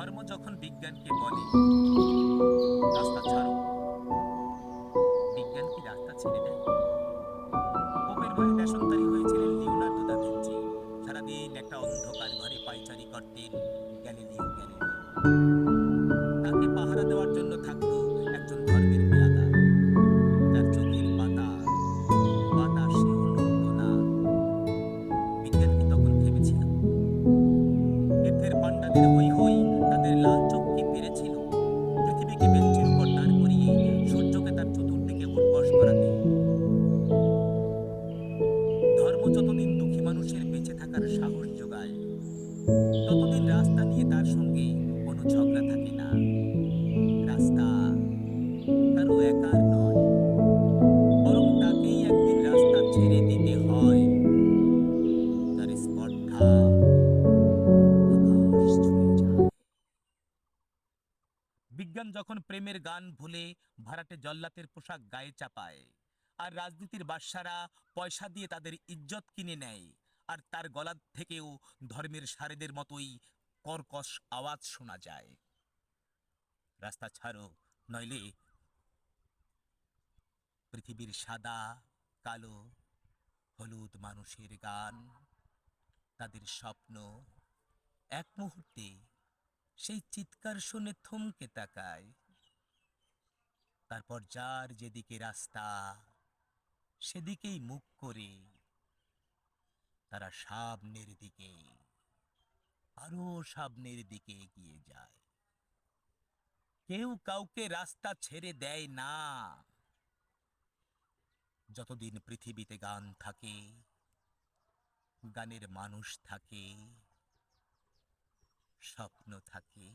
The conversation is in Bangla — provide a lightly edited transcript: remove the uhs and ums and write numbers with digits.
ধর্ম যখন বিজ্ঞানকে বলে রাস্তা ছাড়ো, বিজ্ঞান কি রাস্তা ছেড়ে দেয়? পোপের ভয়ে দেশান্তরী হয়েছিলেন লিওনার্দো দা ভিঞ্চি। সারাদিন একটা অন্ধকার ঘরে পায়চারি করতেন গ্যালিলিও গ্যালিলি। তাকে পাহারা দেওয়ার জন্য থাকতো একজন ধর্মের পেয়াদা, যার চোখের পাতা বাতাসেও নড়ত না। বিজ্ঞান কি তখন থেমেছিল? তীর্থের পাণ্ডাদের হৈ হৈ, তাদের লাল চোখ কি পেরেছিল পৃথিবীকে বেঞ্চের উপর দাঁড় করিয়ে সূর্যকে তার চতুর্দিকে উঠবস করাতে? ধর্ম যতদিন দুঃখী মানুষের বেঁচে থাকার সাহস যোগায়, ততদিন রাস্তা নিয়ে তার সঙ্গে কোনো ঝগড়া থাকে না। রাস্তা কারো একার নয়, বরং তাকেই একদিন রাস্তা ছেড়ে দিতে হয়, যার স্পর্ধা আকাশ ছুঁয়ে যায়। বিজ্ঞান যখন প্রেমের গান ভুলে ভাড়াটে জল্লাতের পোশাক গায়ে চাপায়, আর রাজনীতির বাদশারা পয়সা দিয়ে তাদের ইজ্জত কিনে নেয়, আর তার গলা থেকেও ধর্মের সারেদের মতোই কর্কশ আওয়াজ শোনা যায়, রাস্তা ছাড়ো, নইলে পৃথিবীর সাদা, কালো, হলুদ মানুষের গান, তাদের স্বপ্ন এক মুহূর্তে সেই চিৎকার শুনে থমকে তাকায়। তারপর যার যেদিকে রাস্তা, সেদিকেই মুখ করে তারা সামনের দিকে, আরো সামনের দিকে এগিয়ে যায়। কেউ কাউকে রাস্তা ছেড়ে দেয় না। যতদিন পৃথিবীতে গান থাকে, গানের মানুষ থাকে, স্বপ্ন থাকে।